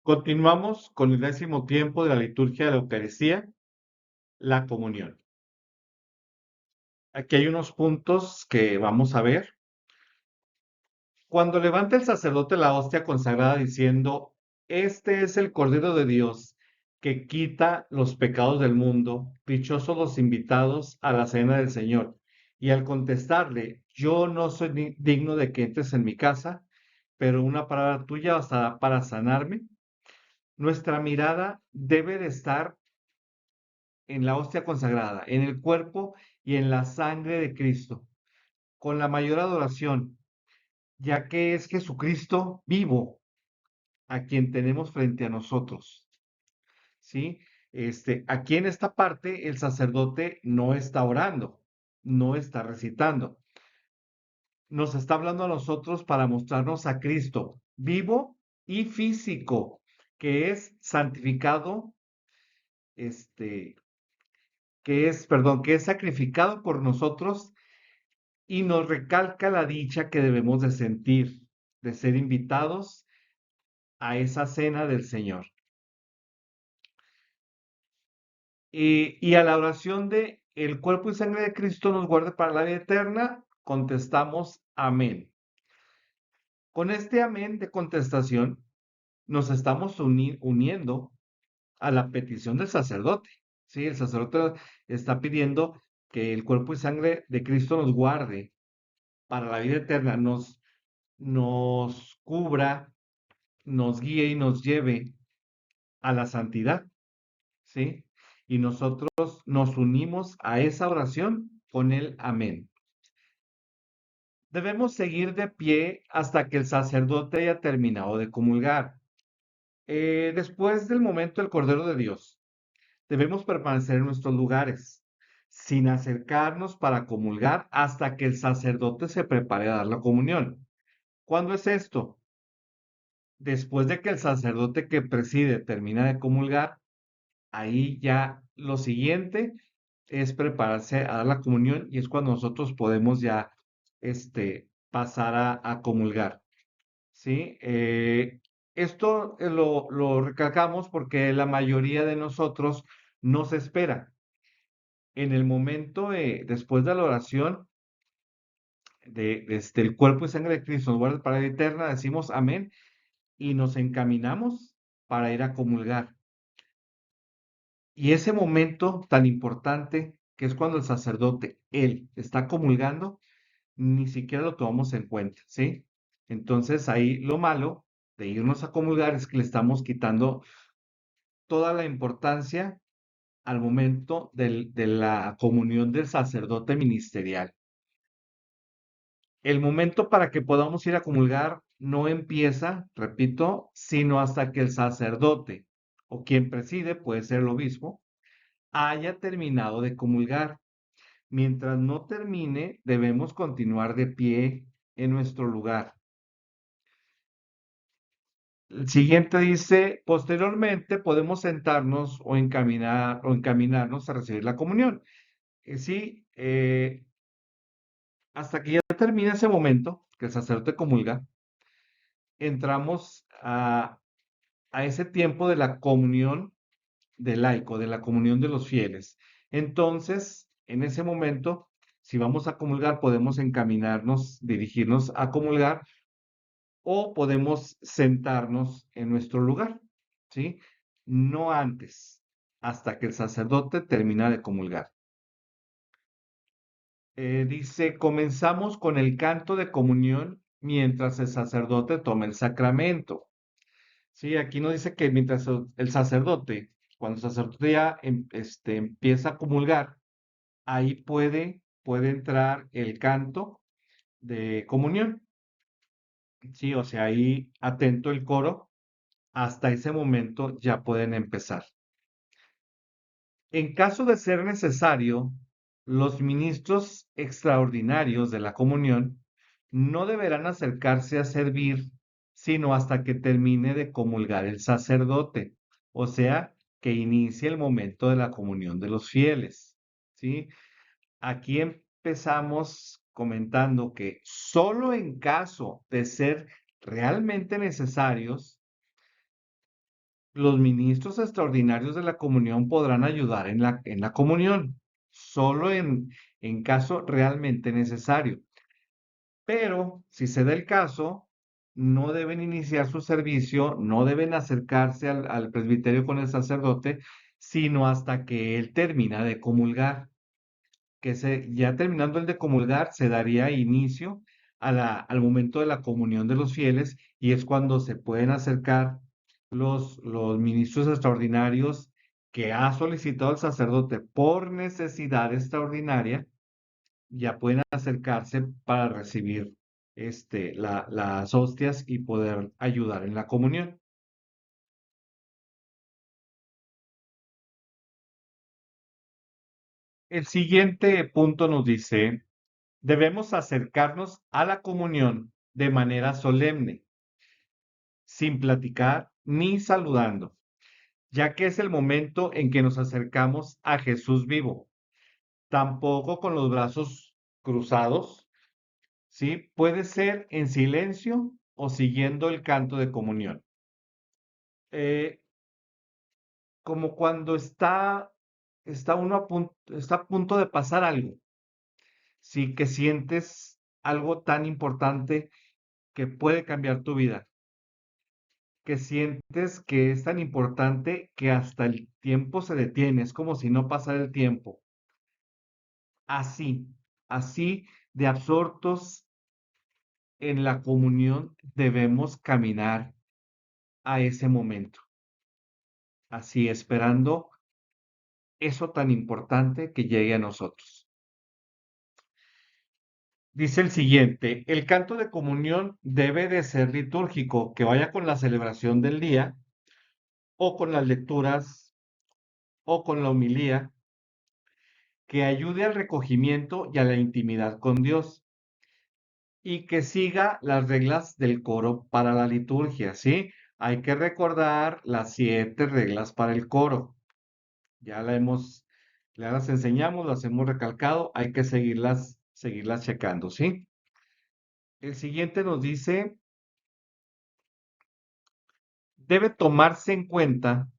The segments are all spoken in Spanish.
Continuamos con el 10º tiempo de la liturgia de la Eucaristía, la comunión. Aquí hay unos puntos que vamos a ver. Cuando levanta el sacerdote la hostia consagrada diciendo, este es el Cordero de Dios que quita los pecados del mundo, dichosos los invitados a la cena del Señor. Y al contestarle, yo no soy digno de que entres en mi casa, pero una palabra tuya bastará para sanarme. Nuestra mirada debe de estar en la hostia consagrada, en el cuerpo y en la sangre de Cristo, con la mayor adoración, ya que es Jesucristo vivo a quien tenemos frente a nosotros, ¿sí? Aquí en esta parte el sacerdote no está orando, no está recitando, nos está hablando a nosotros para mostrarnos a Cristo vivo y físico, que es santificado, este, que es sacrificado por nosotros y nos recalca la dicha que debemos de sentir, de ser invitados a esa cena del Señor. Y a la oración de el cuerpo y sangre de Cristo nos guarde para la vida eterna, contestamos amén. Con este amén de contestación nos estamos uniendo a la petición del sacerdote. ¿Sí? El sacerdote está pidiendo que el cuerpo y sangre de Cristo nos guarde para la vida eterna, nos cubra, nos guíe y nos lleve a la santidad, ¿sí? Y nosotros nos unimos a esa oración con el amén. Debemos seguir de pie hasta que el sacerdote haya terminado de comulgar. Después del momento del Cordero de Dios, debemos permanecer en nuestros lugares, sin acercarnos para comulgar hasta que el sacerdote se prepare a dar la comunión. ¿Cuándo es esto? Después de que el sacerdote que preside termina de comulgar, ahí ya lo siguiente es prepararse a dar la comunión y es cuando nosotros podemos ya pasar a comulgar, ¿sí? Esto lo recalcamos porque la mayoría de nosotros nos espera. En el momento después de la oración el cuerpo y sangre de Cristo nos guarda para la vida eterna, decimos amén y nos encaminamos para ir a comulgar. Y ese momento tan importante que es cuando el sacerdote, él, está comulgando, ni siquiera lo tomamos en cuenta, ¿sí? Entonces ahí lo malo de irnos a comulgar es que le estamos quitando toda la importancia al momento de la comunión del sacerdote ministerial. El momento para que podamos ir a comulgar no empieza, repito, sino hasta que el sacerdote o quien preside, puede ser el obispo, haya terminado de comulgar. Mientras no termine, debemos continuar de pie en nuestro lugar. El siguiente dice, posteriormente podemos sentarnos o encaminarnos a recibir la comunión. Sí, hasta que ya termine ese momento, que el sacerdote comulga, entramos a ese tiempo de la comunión del laico, de la comunión de los fieles. Entonces, en ese momento, si vamos a comulgar, podemos encaminarnos, dirigirnos a comulgar o podemos sentarnos en nuestro lugar, ¿sí? No antes, hasta que el sacerdote termina de comulgar. Dice, comenzamos con el canto de comunión mientras el sacerdote toma el sacramento. Sí, aquí nos dice que mientras el sacerdote, cuando el sacerdote ya empieza a comulgar, ahí puede entrar el canto de comunión. Sí, o sea, ahí atento el coro, hasta ese momento ya pueden empezar. En caso de ser necesario, los ministros extraordinarios de la comunión no deberán acercarse a servir, sino hasta que termine de comulgar el sacerdote, o sea, que inicie el momento de la comunión de los fieles. ¿Sí? Aquí empezamos comentando que solo en caso de ser realmente necesarios, Los ministros extraordinarios de la comunión podrán ayudar en la comunión, solo en caso realmente necesario. Pero si se da el caso, no deben iniciar su servicio, no deben acercarse al presbiterio con el sacerdote, sino hasta que él termina de comulgar. Ya terminando el de comulgar, se daría inicio al momento de la comunión de los fieles y es cuando se pueden acercar los ministros extraordinarios que ha solicitado el sacerdote por necesidad extraordinaria, ya pueden acercarse para recibir las hostias y poder ayudar en la comunión. El siguiente punto nos dice, debemos acercarnos a la comunión de manera solemne, sin platicar ni saludando, ya que es el momento en que nos acercamos a Jesús vivo. Tampoco con los brazos cruzados, ¿sí? Puede ser en silencio o siguiendo el canto de comunión. Eh, Como cuando está a punto de pasar algo, sí, que sientes algo tan importante que puede cambiar tu vida, que sientes que es tan importante que hasta el tiempo se detiene, es como si no pasara el tiempo. Así, así de absortos en la comunión debemos caminar a ese momento, así esperando eso tan importante que llegue a nosotros. Dice el siguiente, el canto de comunión debe de ser litúrgico, que vaya con la celebración del día o con las lecturas o con la homilía, que ayude al recogimiento y a la intimidad con Dios y que siga las reglas del coro para la liturgia, ¿sí? Hay que recordar las 7 reglas para el coro. Ya ya las enseñamos, las hemos recalcado, hay que seguirlas checando, ¿sí? El siguiente nos dice, debe tomarse en cuenta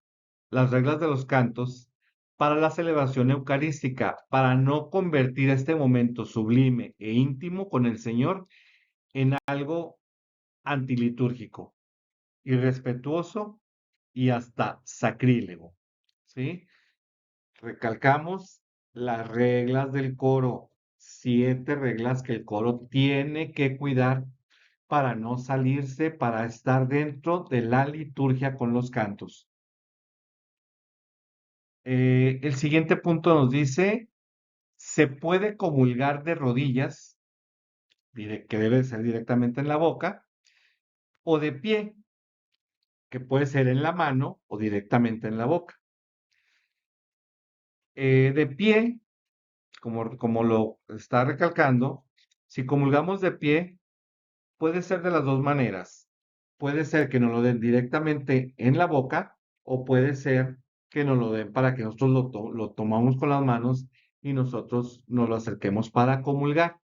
las reglas de los cantos para la celebración eucarística, para no convertir este momento sublime e íntimo con el Señor en algo antilitúrgico, irrespetuoso y hasta sacrílego. ¿Sí? Recalcamos las reglas del coro, 7 reglas que el coro tiene que cuidar para no salirse, para estar dentro de la liturgia con los cantos. El siguiente punto nos dice, se puede comulgar de rodillas, que debe ser directamente en la boca, o de pie, que puede ser en la mano o directamente en la boca. De pie, como lo está recalcando, si comulgamos de pie, puede ser de las dos maneras. Puede ser que nos lo den directamente en la boca o puede ser que nos lo den para que nosotros lo tomamos con las manos y nosotros nos lo acerquemos para comulgar.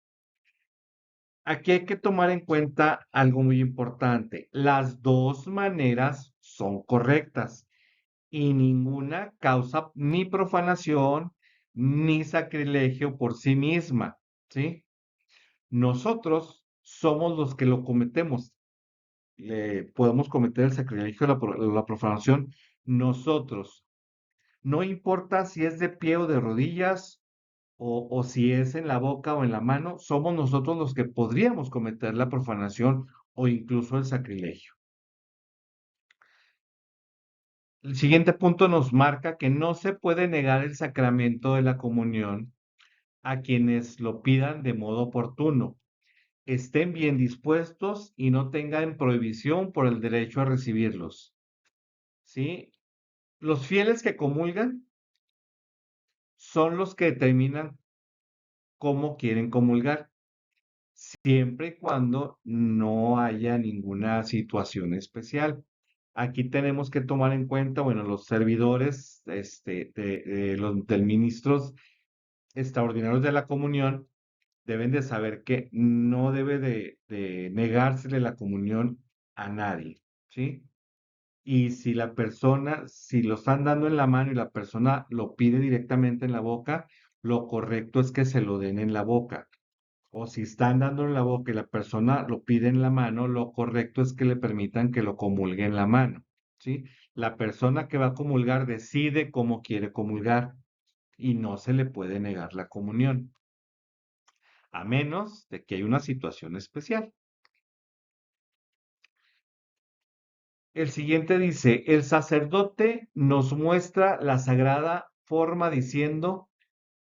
Aquí hay que tomar en cuenta algo muy importante. Las dos maneras son correctas y ninguna causa ni profanación ni sacrilegio por sí misma, ¿sí? Nosotros somos los que lo cometemos. Podemos cometer el sacrilegio, la profanación nosotros. No importa si es de pie o de rodillas o si es en la boca o en la mano, somos nosotros los que podríamos cometer la profanación o incluso el sacrilegio. El siguiente punto nos marca que no se puede negar el sacramento de la comunión a quienes lo pidan de modo oportuno, estén bien dispuestos y no tengan prohibición por el derecho a recibirlos. ¿Sí? Los fieles que comulgan son los que determinan cómo quieren comulgar, siempre y cuando no haya ninguna situación especial. Aquí tenemos que tomar en cuenta, bueno, los servidores del ministros extraordinarios de la comunión deben de saber que no debe de negársele la comunión a nadie, ¿sí? Y si lo están dando en la mano y la persona lo pide directamente en la boca, lo correcto es que se lo den en la boca. O si están dando en la boca y la persona lo pide en la mano, lo correcto es que le permitan que lo comulgue en la mano, ¿sí? La persona que va a comulgar decide cómo quiere comulgar y no se le puede negar la comunión, a menos de que haya una situación especial. El siguiente dice, el sacerdote nos muestra la sagrada forma diciendo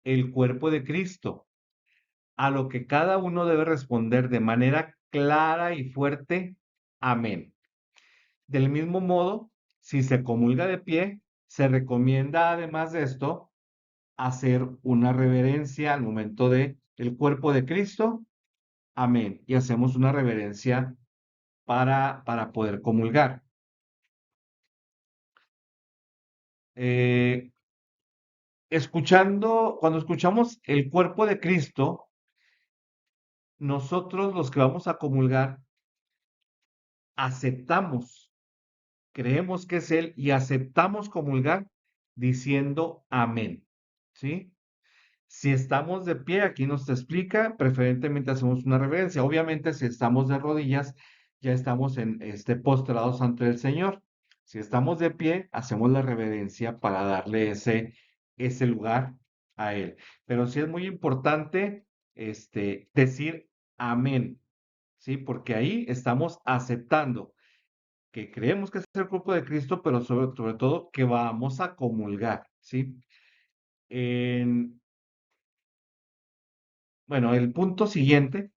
el cuerpo de Cristo, a lo que cada uno debe responder de manera clara y fuerte, amén. Del mismo modo, si se comulga de pie, se recomienda además de esto hacer una reverencia al momento de el cuerpo de Cristo, amén, y hacemos una reverencia para poder comulgar. Eh, cuando escuchamos el cuerpo de Cristo, nosotros los que vamos a comulgar aceptamos, creemos que es Él y aceptamos comulgar diciendo amén, ¿sí? Si estamos de pie, aquí nos explica, preferentemente hacemos una reverencia. Obviamente, si estamos de rodillas, ya estamos postrados ante el Señor. Si estamos de pie, hacemos la reverencia para darle ese lugar a Él. Pero sí es muy importante decir amén, ¿sí? Porque ahí estamos aceptando que creemos que es el cuerpo de Cristo, pero sobre todo que vamos a comulgar, ¿sí? En, bueno, el punto siguiente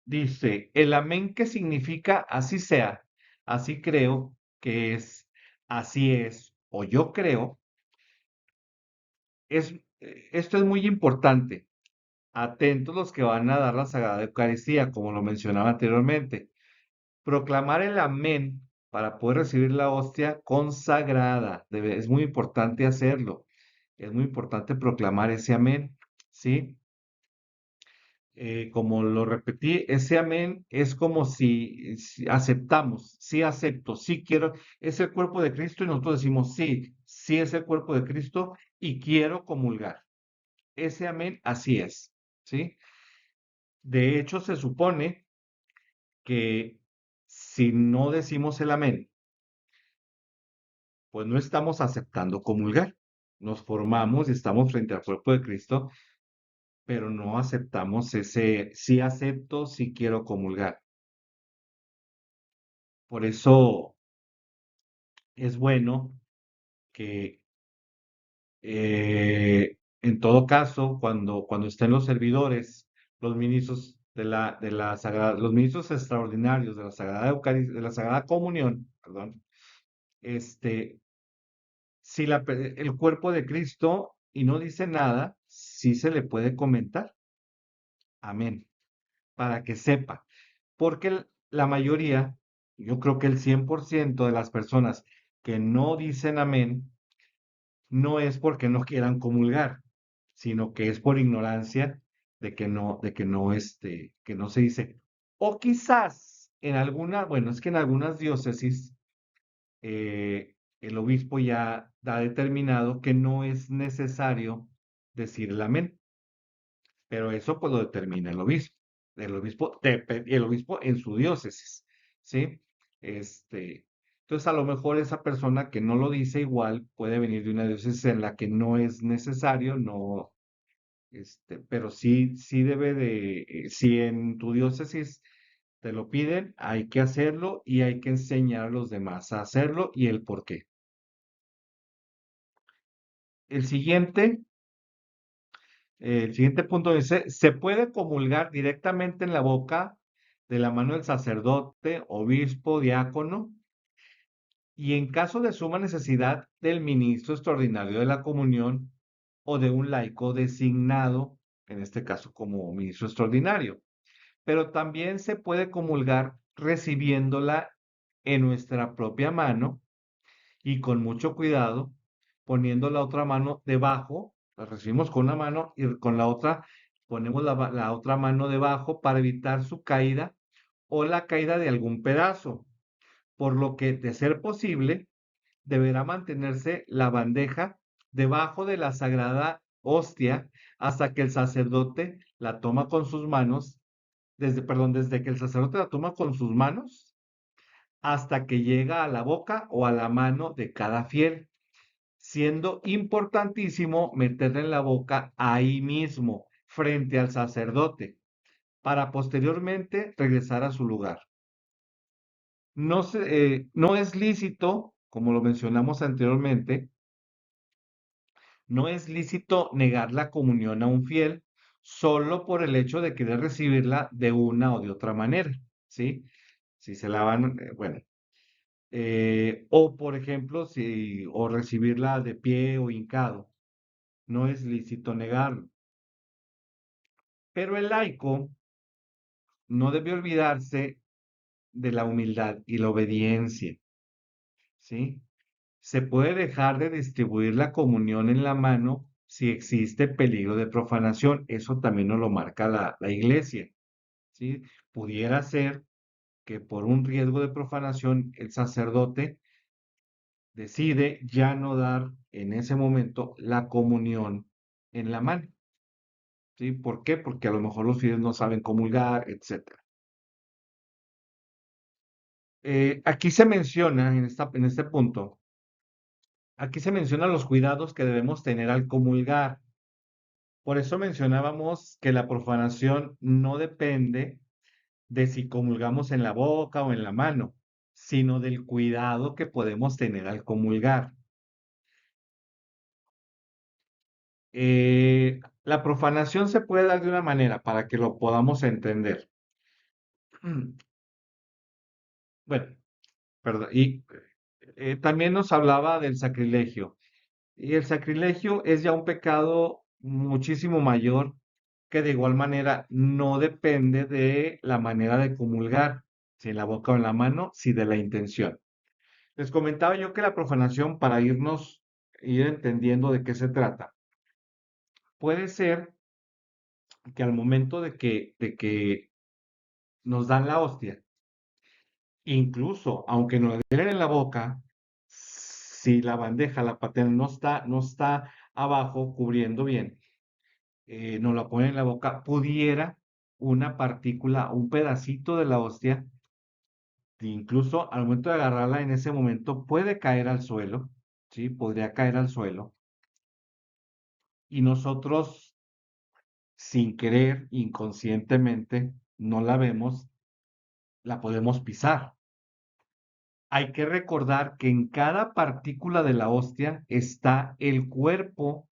dice, el amén que significa así sea, así creo que es, así es, o yo creo, esto es muy importante. Atentos los que van a dar la Sagrada Eucaristía, como lo mencionaba anteriormente. Proclamar el amén para poder recibir la hostia consagrada. Es muy importante hacerlo. Es muy importante proclamar ese amén, ¿sí? Como lo repetí, ese amén es como si aceptamos, sí acepto, sí quiero, es el cuerpo de Cristo y nosotros decimos, sí, sí es el cuerpo de Cristo y quiero comulgar. Ese amén así es, ¿sí? De hecho, se supone que si no decimos el amén, pues no estamos aceptando comulgar. Nos formamos y estamos frente al cuerpo de Cristo, pero no aceptamos ese, sí acepto, sí quiero comulgar. Por eso es bueno que en todo caso, cuando estén los servidores, los ministros de la Sagrada, los ministros extraordinarios de la Sagrada de la Sagrada Comunión, perdón, este, si el cuerpo de Cristo y no dice nada, sí se le puede comentar. Amén. Para que sepa. Porque la mayoría, yo creo que el 100% de las personas que no dicen amén, no es porque no quieran comulgar, sino que es por ignorancia que no se dice. O quizás en bueno, es que en algunas diócesis el obispo ya ha determinado que no es necesario decir el amén, pero eso pues lo determina el obispo en su diócesis, ¿sí? Entonces a lo mejor esa persona que no lo dice igual puede venir de una diócesis en la que no es necesario, no, pero sí, sí debe si en tu diócesis te lo piden, hay que hacerlo y hay que enseñar a los demás a hacerlo y el por qué. El siguiente El siguiente punto dice, se puede comulgar directamente en la boca de la mano del sacerdote, obispo, diácono, y en caso de suma necesidad del ministro extraordinario de la comunión o de un laico designado, en este caso como ministro extraordinario. Pero también se puede comulgar recibiéndola en nuestra propia mano y con mucho cuidado, poniendo la otra mano debajo, la recibimos con una mano y con la otra ponemos la otra mano debajo para evitar su caída o la caída de algún pedazo. por lo que, de ser posible, deberá mantenerse la bandeja debajo de la sagrada hostia hasta que el sacerdote la toma con sus manos, desde que el sacerdote la toma con sus manos hasta que llega a la boca o a la mano de cada fiel, siendo importantísimo meterla en la boca ahí mismo, frente al sacerdote, para posteriormente regresar a su lugar. No es lícito, como lo mencionamos anteriormente, no es lícito negar la comunión a un fiel solo por el hecho de querer recibirla de una o de otra manera, ¿sí? Si se la van, bueno, o por ejemplo, o recibirla de pie o hincado, no es lícito negarlo. Pero el laico no debe olvidarse de la humildad y la obediencia, ¿sí? Se puede dejar de distribuir la comunión en la mano si existe peligro de profanación. Eso también nos lo marca la iglesia, ¿sí? Pudiera ser que por un riesgo de profanación el sacerdote decide ya no dar en ese momento la comunión en la mano, ¿sí? ¿Por qué? Porque a lo mejor los fieles no saben comulgar, etcétera. Aquí se menciona, en este punto, aquí se mencionan los cuidados que debemos tener al comulgar. Por eso mencionábamos que la profanación no depende de si comulgamos en la boca o en la mano, sino del cuidado que podemos tener al comulgar. La profanación se puede dar de una manera para que lo podamos entender. Bueno, perdón, y también nos hablaba del sacrilegio. Y el sacrilegio es ya un pecado muchísimo mayor que de igual manera no depende de la manera de comulgar, si en la boca o en la mano, si de la intención. Les comentaba yo que la profanación, para ir entendiendo de qué se trata, puede ser que al momento de que nos dan la hostia, incluso aunque nos la den en la boca, si la bandeja, la patena no está abajo cubriendo bien, nos la ponen en la boca, pudiera una partícula, un pedacito de la hostia, incluso al momento de agarrarla en ese momento puede caer al suelo, ¿sí? Podría caer al suelo. Y nosotros, sin querer, inconscientemente, no la vemos, la podemos pisar. Hay que recordar que en cada partícula de la hostia está el cuerpo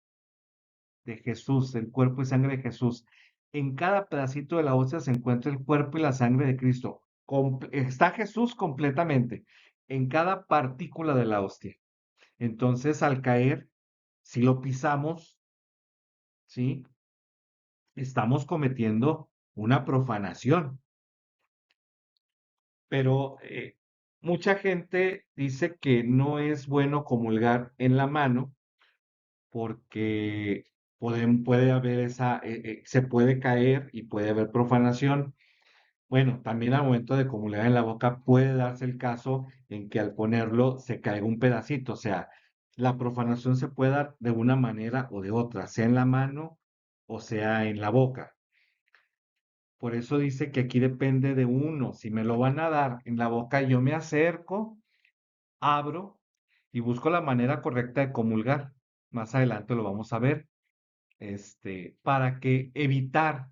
de Jesús, el cuerpo y sangre de Jesús. En cada pedacito de la hostia se encuentra el cuerpo y la sangre de Cristo. Está Jesús completamente en cada partícula de la hostia. Entonces, al caer, si lo pisamos, ¿sí? Estamos cometiendo una profanación. Pero mucha gente dice que no es bueno comulgar en la mano porque puede haber se puede caer y puede haber profanación. Bueno, también al momento de comulgar en la boca puede darse el caso en que al ponerlo se caiga un pedacito. O sea, la profanación se puede dar de una manera o de otra, sea en la mano o sea en la boca. Por eso dice que aquí depende de uno. Si me lo van a dar en la boca, yo me acerco, abro y busco la manera correcta de comulgar. Más adelante lo vamos a ver. Para que evitar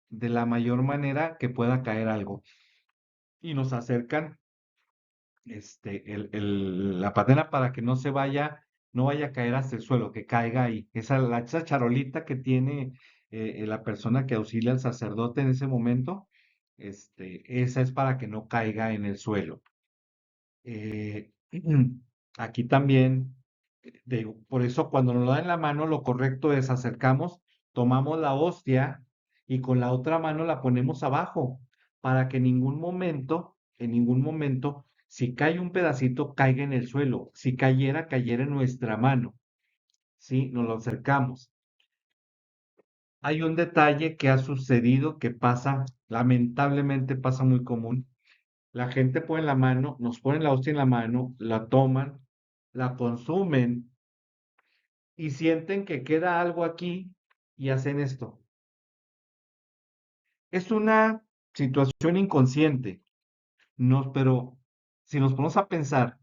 de la mayor manera que pueda caer algo. Y nos acercan la patena para que no vaya a caer hasta el suelo, que caiga ahí. Esa charolita que tiene la persona que auxilia al sacerdote en ese momento, esa es para que no caiga en el suelo. Eh, aquí también, por eso cuando nos lo da en la mano, lo correcto es acercamos, tomamos la hostia y con la otra mano la ponemos abajo para que en ningún momento, si cae un pedacito, caiga en el suelo. Si cayera, cayera en nuestra mano. ¿Sí? Nos lo acercamos. Hay un detalle que ha sucedido que pasa, lamentablemente pasa muy común, La gente pone la mano, nos ponen la hostia en la mano, la toman, la consumen y sienten que queda algo aquí y hacen esto. Es una situación inconsciente, no, pero si nos ponemos a pensar,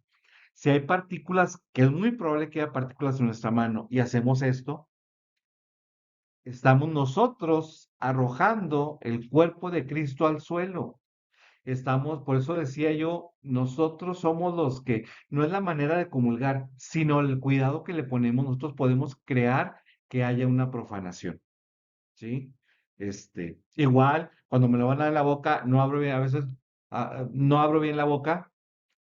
si hay partículas, que es muy probable que haya partículas en nuestra mano y hacemos esto, estamos nosotros arrojando el cuerpo de Cristo al suelo. Estamos, por eso decía yo, nosotros somos los que, no es la manera de comulgar, sino el cuidado que le ponemos, nosotros podemos crear que haya una profanación, ¿sí? Igual, cuando me lo van a dar en la boca, no abro bien, a veces no abro bien la boca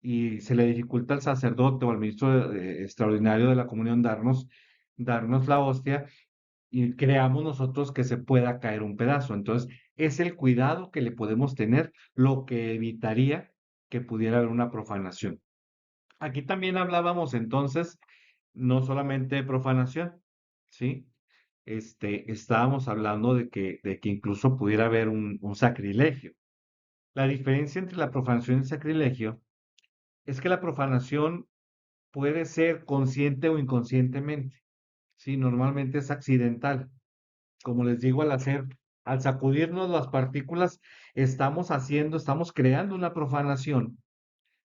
y se le dificulta al sacerdote o al ministro extraordinario de la comunión darnos la hostia y creamos nosotros que se pueda caer un pedazo. Entonces, es el cuidado que le podemos tener lo que evitaría que pudiera haber una profanación. Aquí también hablábamos entonces no solamente de profanación, ¿sí? Estábamos hablando de que incluso pudiera haber un sacrilegio. La diferencia entre la profanación y el sacrilegio es que la profanación puede ser consciente o inconscientemente, ¿sí? Normalmente es accidental. Como les digo, al sacudirnos las partículas, estamos creando una profanación,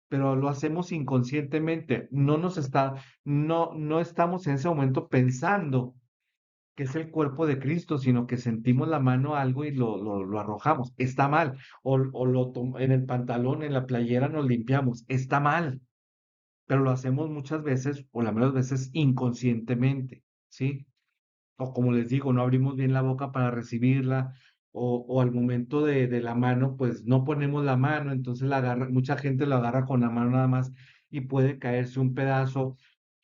pero lo hacemos inconscientemente. No estamos en ese momento pensando que es el cuerpo de Cristo, sino que sentimos la mano a algo y lo arrojamos. Está mal. En el pantalón, en la playera nos limpiamos. Está mal, pero lo hacemos muchas veces, o la mayoría de las veces, inconscientemente, ¿sí? O como les digo, no abrimos bien la boca para recibirla, o al momento de la mano, pues no ponemos la mano, entonces mucha gente la agarra con la mano nada más y puede caerse un pedazo.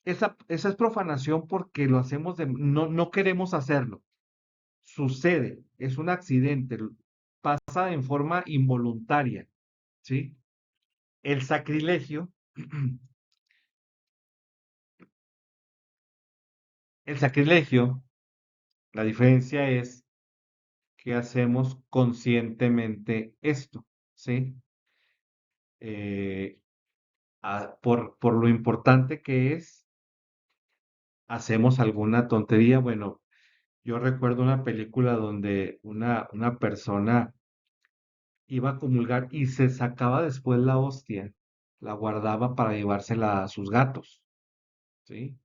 Esa es profanación porque lo hacemos no queremos hacerlo. Sucede, es un accidente, pasa en forma involuntaria, ¿sí? El sacrilegio, el sacrilegio, la diferencia es que hacemos conscientemente esto, ¿sí? Eh, por lo importante que es, hacemos alguna tontería. Bueno, yo recuerdo una película donde una persona iba a comulgar y se sacaba después la hostia, la guardaba para llevársela a sus gatos, ¿sí?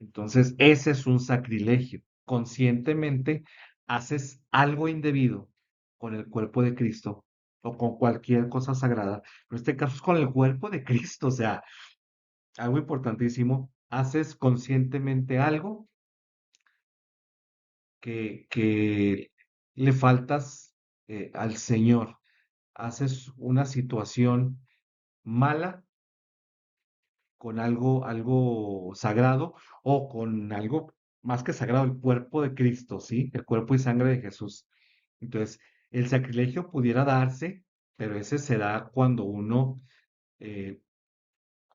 Entonces, ese es un sacrilegio. Conscientemente haces algo indebido con el cuerpo de Cristo o con cualquier cosa sagrada, pero en este caso es con el cuerpo de Cristo, o sea, algo importantísimo. Haces conscientemente algo que le faltas al Señor. Haces una situación mala con algo sagrado o con algo más que sagrado, el cuerpo de Cristo, ¿sí? El cuerpo y sangre de Jesús. Entonces, el sacrilegio pudiera darse, pero ese se da cuando uno eh,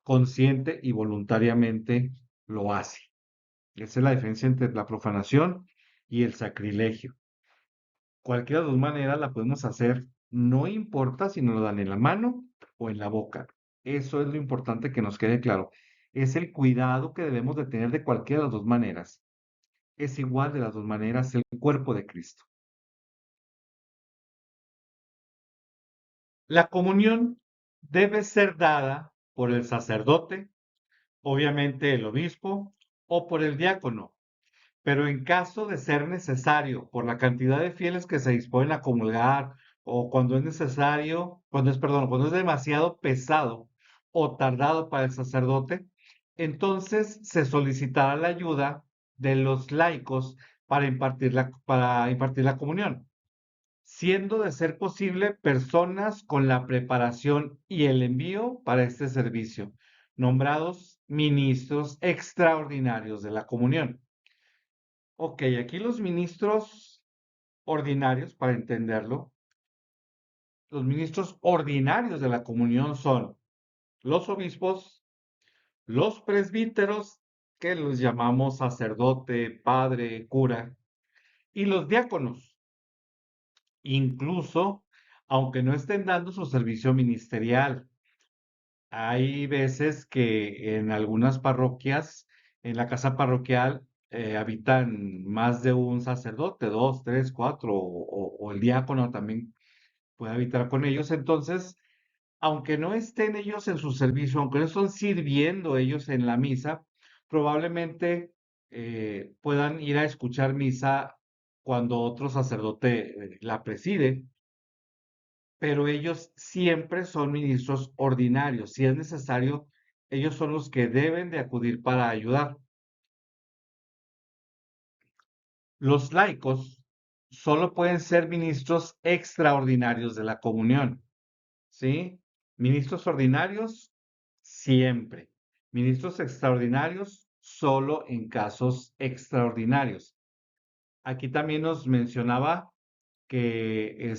consciente y voluntariamente lo hace. Esa es la diferencia entre la profanación y el sacrilegio. Cualquiera de las dos maneras la podemos hacer, no importa si nos lo dan en la mano o en la boca. Eso es lo importante que nos quede claro. Es el cuidado que debemos de tener de cualquiera de las dos maneras. Es igual de las dos maneras el cuerpo de Cristo. La comunión debe ser dada por el sacerdote, obviamente el obispo, o por el diácono. Pero en caso de ser necesario, por la cantidad de fieles que se disponen a comulgar, o cuando es necesario, cuando es demasiado pesado o tardado para el sacerdote, entonces se solicitará la ayuda de los laicos para impartir la comunión, siendo de ser posible personas con la preparación y el envío para este servicio, nombrados ministros extraordinarios de la comunión. Ok, aquí los ministros ordinarios, para entenderlo, los ministros ordinarios de la comunión son los obispos, los presbíteros, que los llamamos sacerdote, padre, cura, y los diáconos. Incluso aunque no estén dando su servicio ministerial. Hay veces que en algunas parroquias, en la casa parroquial, habitan más de un sacerdote, dos, tres, cuatro, o el diácono también puede habitar con ellos. Entonces, aunque no estén ellos en su servicio, aunque no estén sirviendo ellos en la misa, probablemente puedan ir a escuchar misa cuando otro sacerdote la preside, pero ellos siempre son ministros ordinarios. Si es necesario, ellos son los que deben de acudir para ayudar. Los laicos solo pueden ser ministros extraordinarios de la comunión, ¿sí? Ministros ordinarios siempre. Ministros extraordinarios solo en casos extraordinarios. Aquí también nos mencionaba que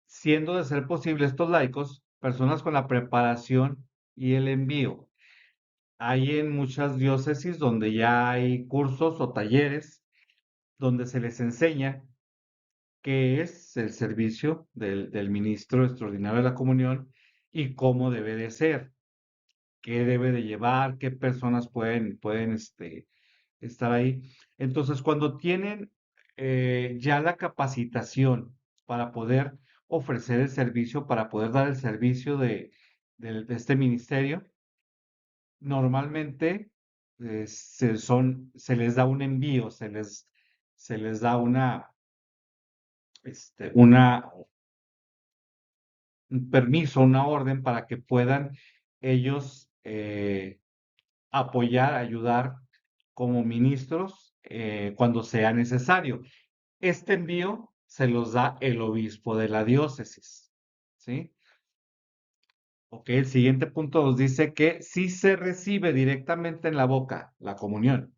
siendo de ser posible estos laicos, personas con la preparación y el envío. Hay en muchas diócesis donde ya hay cursos o talleres donde se les enseña qué es el servicio del ministro extraordinario de la comunión y cómo debe de ser, qué debe de llevar, qué personas pueden estar ahí. Entonces, cuando tienen ya la capacitación para poder ofrecer el servicio, para poder dar el servicio de este ministerio, normalmente se les da un envío, se les da una, un permiso, una orden para que puedan ellos apoyar, ayudar como ministros cuando sea necesario. Este envío se los da el obispo de la diócesis, ¿sí? Ok, el siguiente punto nos dice que si se recibe directamente en la boca la comunión,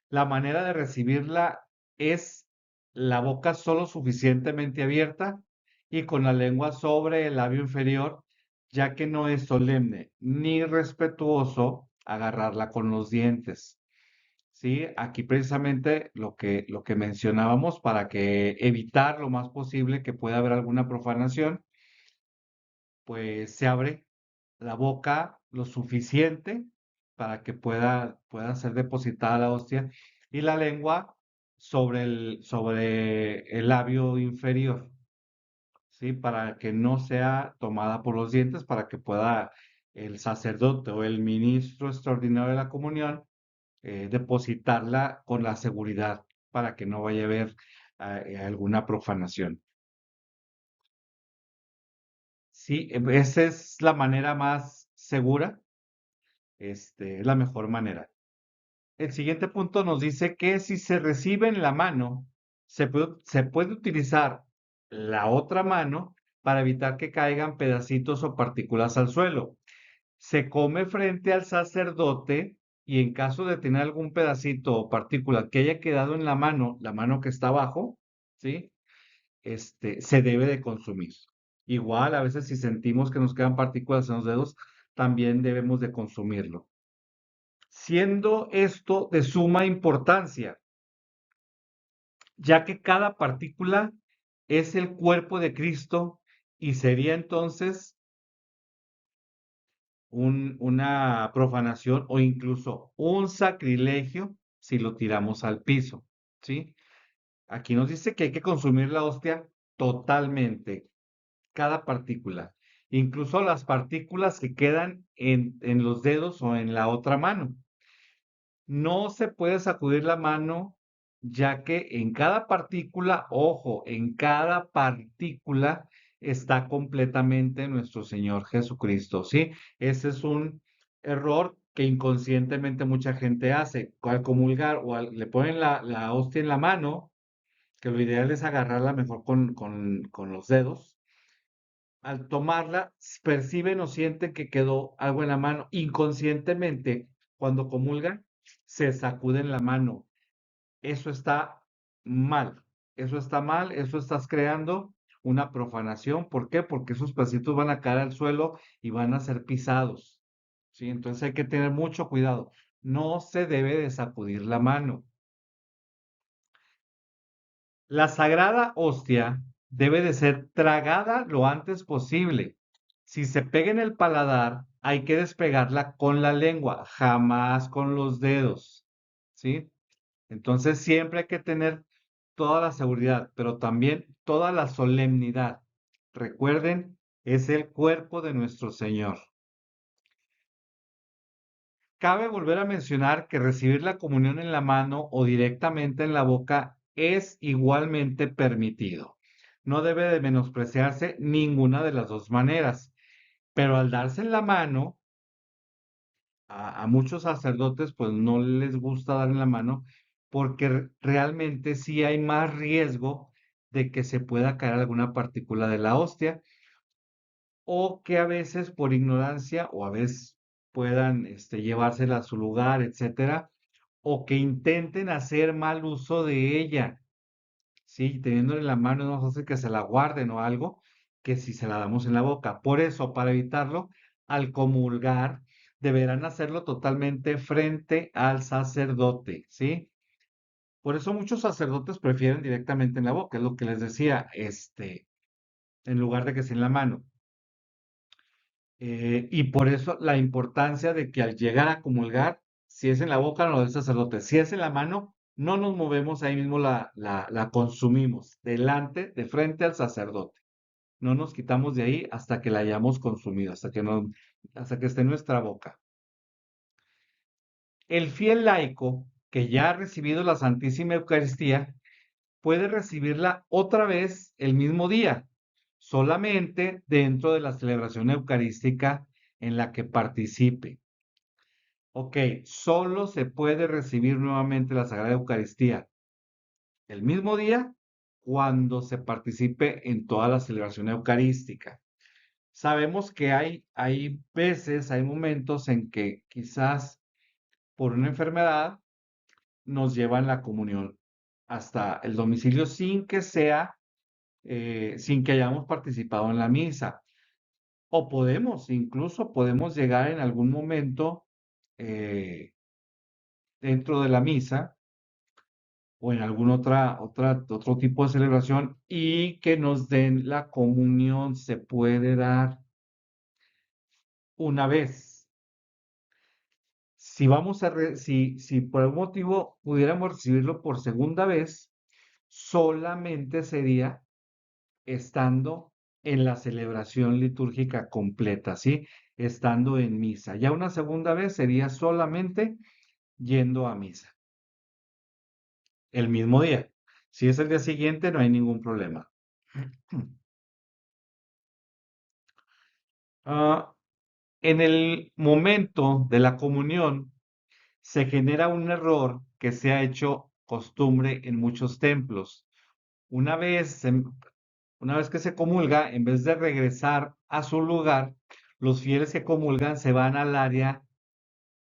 la manera de recibirla es la boca solo suficientemente abierta y con la lengua sobre el labio inferior, ya que no es solemne ni respetuoso agarrarla con los dientes. Sí, aquí precisamente lo que mencionábamos para que evitar lo más posible que pueda haber alguna profanación, pues se abre la boca lo suficiente para que pueda ser depositada la hostia y la lengua sobre el labio inferior, ¿sí? Para que no sea tomada por los dientes, para que pueda el sacerdote o el ministro extraordinario de la comunión depositarla con la seguridad para que no vaya a haber alguna profanación. Sí, esa es la manera más segura, es la mejor manera. El siguiente punto nos dice que si se recibe en la mano, se puede utilizar la otra mano para evitar que caigan pedacitos o partículas al suelo. Se come frente al sacerdote y en caso de tener algún pedacito o partícula que haya quedado en la mano que está abajo, ¿sí? Se debe de consumir. Igual, a veces si sentimos que nos quedan partículas en los dedos, también debemos de consumirlo. Siendo esto de suma importancia, ya que cada partícula es el cuerpo de Cristo y sería entonces una profanación o incluso un sacrilegio si lo tiramos al piso, ¿sí? Aquí nos dice que hay que consumir la hostia totalmente, cada partícula, incluso las partículas que quedan en los dedos o en la otra mano. No se puede sacudir la mano, ya que en cada partícula, ojo, en cada partícula está completamente nuestro Señor Jesucristo, ¿sí? Ese es un error que inconscientemente mucha gente hace. Al comulgar o le ponen la hostia en la mano, que lo ideal es agarrarla mejor con los dedos. Al tomarla, perciben o sienten que quedó algo en la mano. Inconscientemente, cuando comulgan, se sacuden la mano. Eso está mal. Eso está mal. Eso estás creando una profanación. ¿Por qué? Porque esos pedacitos van a caer al suelo y van a ser pisados. ¿Sí? Entonces hay que tener mucho cuidado. No se debe de sacudir la mano. La sagrada hostia debe de ser tragada lo antes posible. Si se pega en el paladar, hay que despegarla con la lengua, jamás con los dedos, ¿sí? Entonces siempre hay que tener toda la seguridad, pero también toda la solemnidad. Recuerden, es el cuerpo de nuestro Señor. Cabe volver a mencionar que recibir la comunión en la mano o directamente en la boca es igualmente permitido. No debe de menospreciarse ninguna de las dos maneras, pero al darse en la mano, a muchos sacerdotes pues no les gusta dar en la mano porque realmente sí hay más riesgo de que se pueda caer alguna partícula de la hostia o que a veces por ignorancia o a veces puedan llevársela a su lugar, etcétera, o que intenten hacer mal uso de ella, ¿sí? Teniéndola en la mano no nos hace que se la guarden o algo, que si se la damos en la boca. Por eso, para evitarlo, al comulgar, deberán hacerlo totalmente frente al sacerdote, ¿sí? Por eso muchos sacerdotes prefieren directamente en la boca, es lo que les decía, en lugar de que sea en la mano. Y por eso la importancia de que al llegar a comulgar, si es en la boca, no del sacerdote, si es en la mano, no nos movemos, ahí mismo la consumimos, delante, de frente al sacerdote. No nos quitamos de ahí hasta que la hayamos consumido, hasta que, no, hasta que esté en nuestra boca. El fiel laico que ya ha recibido la Santísima Eucaristía puede recibirla otra vez el mismo día, solamente dentro de la celebración eucarística en la que participe. Ok, solo se puede recibir nuevamente la Sagrada Eucaristía el mismo día cuando se participe en toda la celebración eucarística. Sabemos que hay veces, hay momentos en que quizás por una enfermedad nos llevan la comunión hasta el domicilio sin que hayamos participado en la misa. O incluso podemos llegar en algún momento eh, dentro de la misa o en algún otro tipo de celebración y que nos den la comunión. Se puede dar una vez. Si por algún motivo pudiéramos recibirlo por segunda vez, solamente sería estando en la celebración litúrgica completa, ¿sí? Estando en misa. Ya una segunda vez sería solamente yendo a misa el mismo día. Si es el día siguiente, no hay ningún problema. Ah, en el momento de la comunión se genera un error que se ha hecho costumbre en muchos templos. Una vez, una vez que se comulga, en vez de regresar a su lugar, los fieles que comulgan se van al área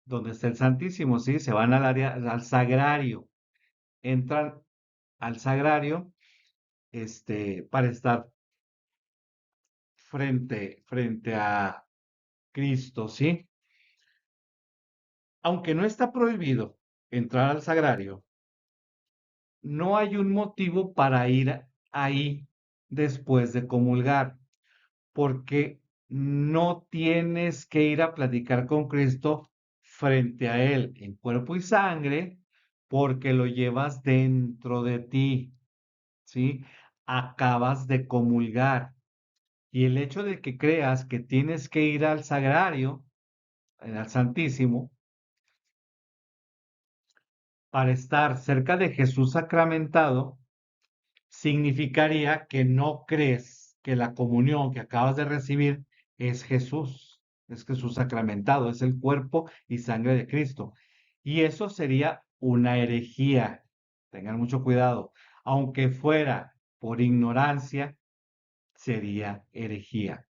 donde está el Santísimo, ¿sí? Se van al área, al sagrario, entran al sagrario, para estar frente a Cristo, ¿sí? Aunque no está prohibido entrar al sagrario, no hay un motivo para ir ahí después de comulgar, porque no tienes que ir a platicar con Cristo frente a Él en cuerpo y sangre, porque lo llevas dentro de ti, ¿sí? Acabas de comulgar. Y el hecho de que creas que tienes que ir al sagrario, al Santísimo, para estar cerca de Jesús sacramentado, significaría que no crees que la comunión que acabas de recibir es Jesús sacramentado, es el cuerpo y sangre de Cristo. Y eso sería una herejía. Tengan mucho cuidado. Aunque fuera por ignorancia, sería herejía.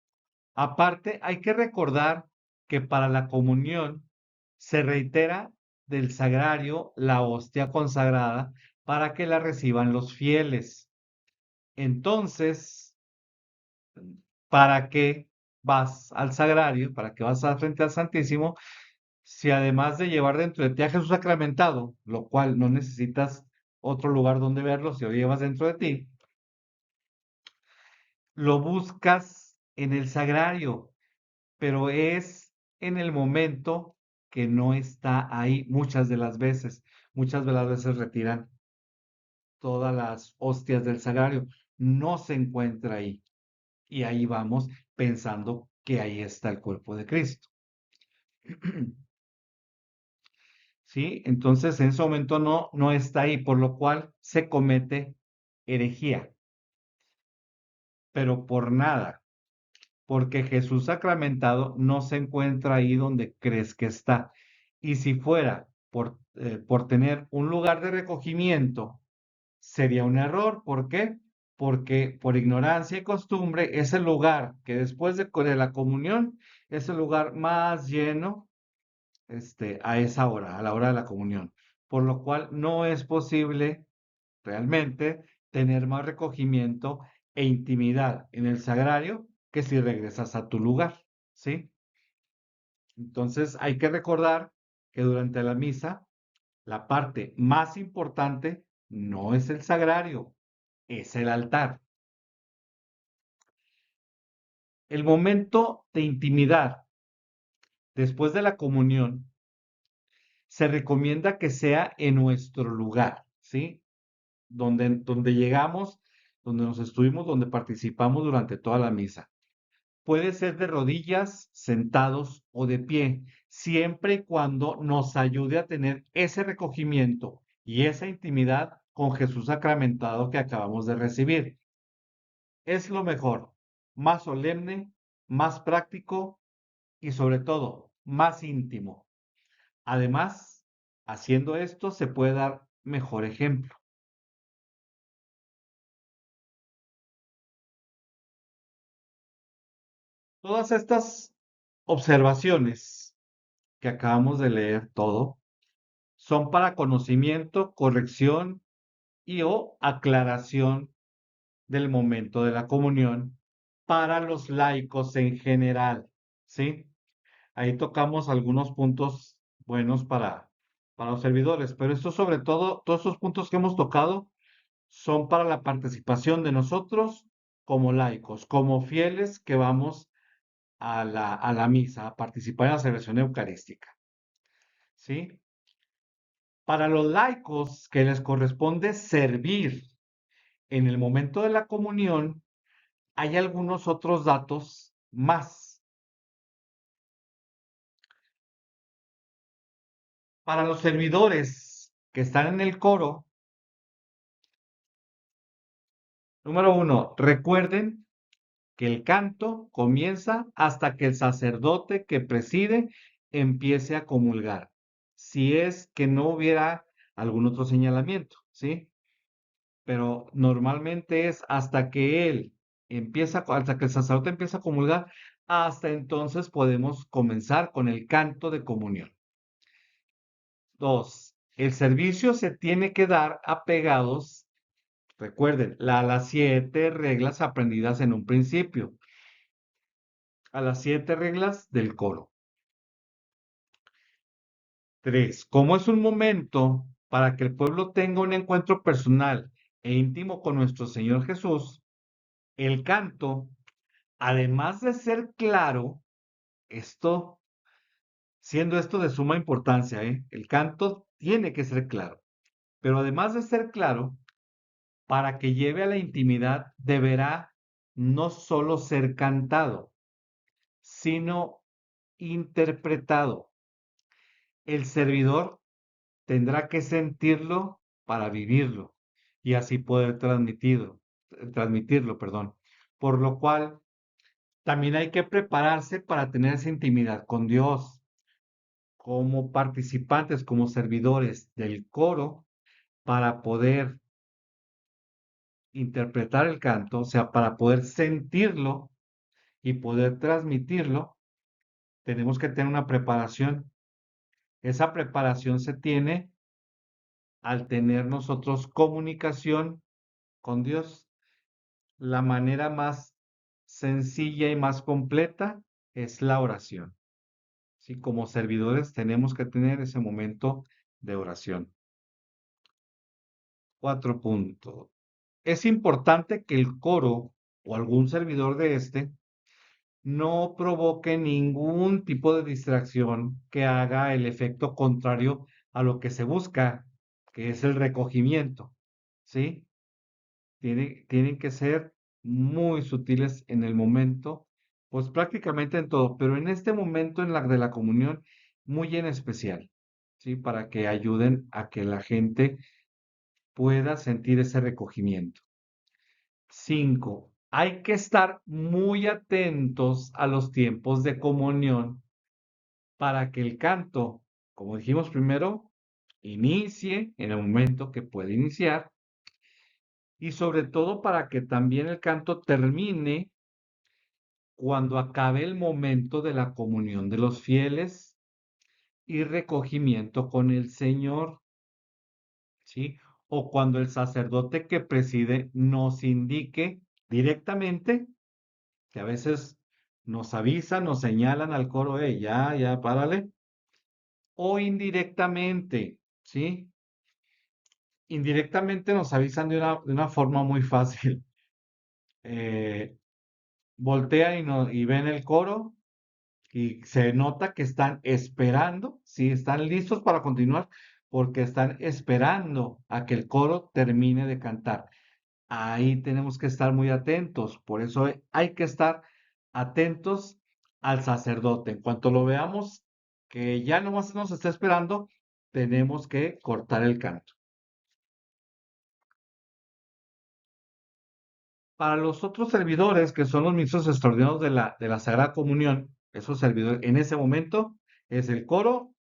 Aparte, hay que recordar que para la comunión se reitera del sagrario la hostia consagrada para que la reciban los fieles. Entonces, ¿para qué vas al sagrario? ¿Para qué vas al frente al Santísimo? Si además de llevar dentro de ti a Jesús sacramentado, lo cual no necesitas otro lugar donde verlo, si lo llevas dentro de ti, lo buscas en el sagrario, pero es en el momento que no está ahí muchas de las veces. Muchas de las veces retiran todas las hostias del sagrario. No se encuentra ahí. Y ahí vamos pensando que ahí está el cuerpo de Cristo. ¿Sí? Entonces en ese momento no está ahí, por lo cual se comete herejía, pero por nada, porque Jesús sacramentado no se encuentra ahí donde crees que está. Y si fuera por tener un lugar de recogimiento, sería un error. ¿Por qué? Porque por ignorancia y costumbre es el lugar que después de la comunión es el lugar más lleno a esa hora, a la hora de la comunión. Por lo cual no es posible realmente tener más recogimiento e intimidad en el sagrario que si regresas a tu lugar, ¿sí? Entonces hay que recordar que durante la misa la parte más importante no es el sagrario, es el altar. El momento de intimidad después de la comunión se recomienda que sea en nuestro lugar, ¿sí? Donde llegamos, donde nos estuvimos, donde participamos durante toda la misa. Puede ser de rodillas, sentados o de pie, siempre y cuando nos ayude a tener ese recogimiento y esa intimidad con Jesús sacramentado que acabamos de recibir. Es lo mejor, más solemne, más práctico y sobre todo más íntimo. Además, haciendo esto se puede dar mejor ejemplo. Todas estas observaciones que acabamos de leer todo son para conocimiento, corrección y o aclaración del momento de la comunión para los laicos en general, ¿sí? Ahí tocamos algunos puntos buenos para los servidores, pero esto sobre todo, todos estos puntos que hemos tocado son para la participación de nosotros como laicos, como fieles que vamos a la misa, a participar en la celebración eucarística, ¿sí? Para los laicos que les corresponde servir en el momento de la comunión, hay algunos otros datos más. Para los servidores que están en el coro, número uno, recuerden que el canto comienza hasta que el sacerdote que preside empiece a comulgar, si es que no hubiera algún otro señalamiento, ¿sí? Pero normalmente es hasta que el sacerdote empieza a comulgar, hasta entonces podemos comenzar con el canto de comunión. Dos, el servicio se tiene que dar apegados, recuerden, a las 7 reglas aprendidas en un principio, a las 7 reglas del coro. Tres, como es un momento para que el pueblo tenga un encuentro personal e íntimo con nuestro Señor Jesús, el canto, además de ser claro, esto, siendo esto de suma importancia, el canto tiene que ser claro, pero además de ser claro, para que lleve a la intimidad, deberá no solo ser cantado, sino interpretado. El servidor tendrá que sentirlo para vivirlo y así poder transmitirlo, perdón. Por lo cual, también hay que prepararse para tener esa intimidad con Dios. Como participantes, como servidores del coro, para poder interpretar el canto, o sea, para poder sentirlo y poder transmitirlo, tenemos que tener una preparación. Esa preparación se tiene al tener nosotros comunicación con Dios. La manera más sencilla y más completa es la oración. ¿Sí? Como servidores tenemos que tener ese momento de oración. 4 puntos. Es importante que el coro o algún servidor de este no provoque ningún tipo de distracción que haga el efecto contrario a lo que se busca, que es el recogimiento, ¿sí? Tienen que ser muy sutiles en el momento, pues prácticamente en todo, pero en este momento en la de la comunión, muy en especial, ¿sí? Para que ayuden a que la gente pueda sentir ese recogimiento. 5. Hay que estar muy atentos a los tiempos de comunión para que el canto, como dijimos primero, inicie en el momento que puede iniciar y sobre todo para que también el canto termine cuando acabe el momento de la comunión de los fieles y recogimiento con el Señor, ¿sí? O cuando el sacerdote que preside nos indique directamente, que a veces nos avisan, nos señalan al coro, ya, ya, párale, o indirectamente, ¿sí? Indirectamente nos avisan de una forma muy fácil. Eh, voltean y ven el coro y se nota que están esperando, sí, están listos para continuar porque están esperando a que el coro termine de cantar. Ahí tenemos que estar muy atentos, por eso hay que estar atentos al sacerdote. En cuanto lo veamos que ya nomás nos está esperando, tenemos que cortar el canto. Para los otros servidores, que son los ministros extraordinarios de la Sagrada Comunión, esos servidores en ese momento es el coro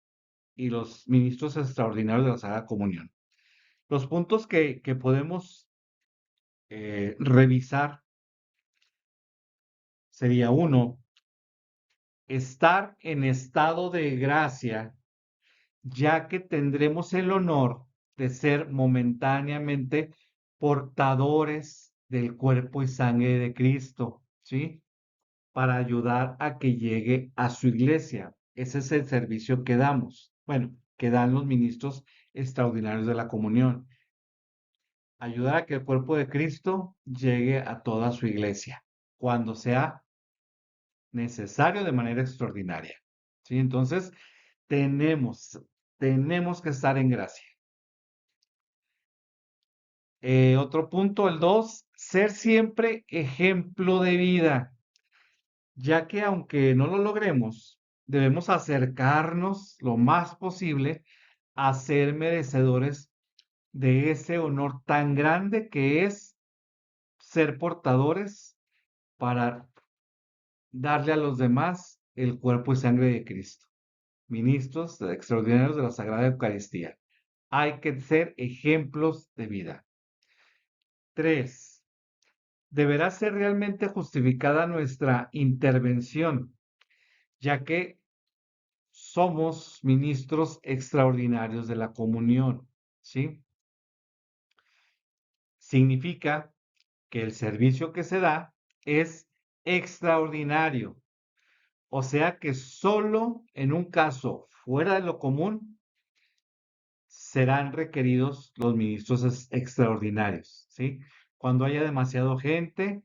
y los ministros extraordinarios de la Sagrada Comunión. Los puntos que podemos revisar sería uno, estar en estado de gracia, ya que tendremos el honor de ser momentáneamente portadores del cuerpo y sangre de Cristo, ¿sí? Para ayudar a que llegue a su iglesia. Ese es el servicio que damos. Bueno, que dan los ministros extraordinarios de la comunión. Ayudar a que el cuerpo de Cristo llegue a toda su iglesia cuando sea necesario de manera extraordinaria. ¿Sí? Entonces, tenemos, tenemos que estar en gracia. Otro punto, el 2, ser siempre ejemplo de vida, ya que aunque no lo logremos, debemos acercarnos lo más posible a ser merecedores de ese honor tan grande que es ser portadores para darle a los demás el cuerpo y sangre de Cristo. Ministros extraordinarios de la Sagrada Eucaristía. Hay que ser ejemplos de vida. 3. Deberá ser realmente justificada nuestra intervención, ya que somos ministros extraordinarios de la comunión, ¿sí? Significa que el servicio que se da es extraordinario, o sea que solo en un caso fuera de lo común serán requeridos los ministros extraordinarios, ¿sí? Cuando haya demasiada gente,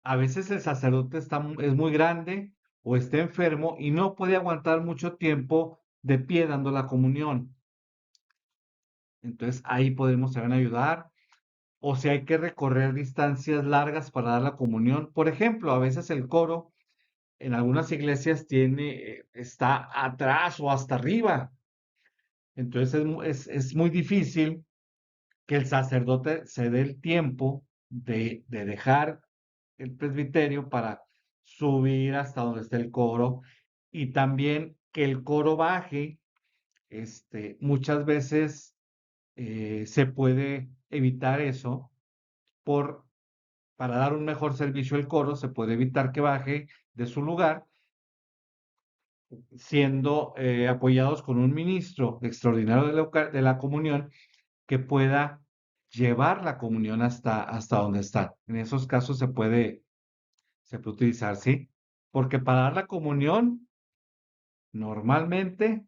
a veces el sacerdote es muy grande o está enfermo y no puede aguantar mucho tiempo de pie dando la comunión. Entonces ahí podemos también ayudar. O si hay que recorrer distancias largas para dar la comunión. Por ejemplo, a veces el coro en algunas iglesias está atrás o hasta arriba. Entonces es muy difícil que el sacerdote se dé el tiempo de dejar el presbiterio para subir hasta donde esté el coro y también que el coro baje. Muchas veces se puede evitar eso por, para dar un mejor servicio al coro, se puede evitar que baje de su lugar siendo apoyados con un ministro extraordinario de la comunión que pueda llevar la comunión hasta donde está. En esos casos se puede utilizar, ¿sí? Porque para dar la comunión, normalmente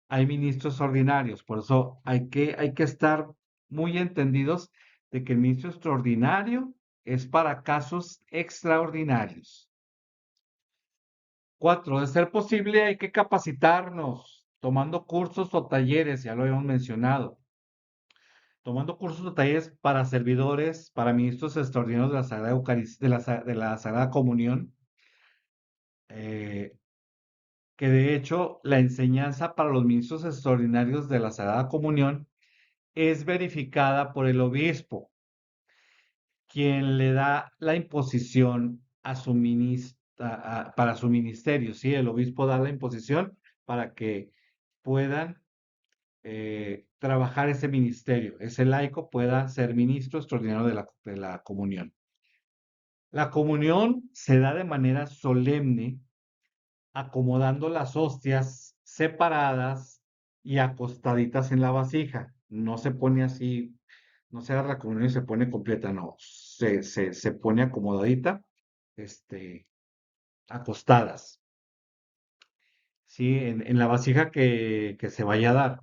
hay ministros ordinarios, por eso hay que estar muy entendidos de que el ministro extraordinario es para casos extraordinarios. 4, de ser posible, hay que capacitarnos, tomando cursos o talleres, ya lo habíamos mencionado, tomando cursos o talleres para servidores, para ministros extraordinarios de la Sagrada Eucaristía, de la Sagrada Comunión, eh, que de hecho la enseñanza para los ministros extraordinarios de la Sagrada Comunión es verificada por el obispo, quien le da la imposición a su para su ministerio, ¿sí? El obispo da la imposición para que puedan trabajar ese ministerio, ese laico pueda ser ministro extraordinario de la comunión. La comunión se da de manera solemne, acomodando las hostias separadas y acostaditas en la vasija. No se pone así, no se agarra la comunión y se pone completa, no. Se pone acomodadita, este, acostadas, ¿sí? En la vasija que se vaya a dar.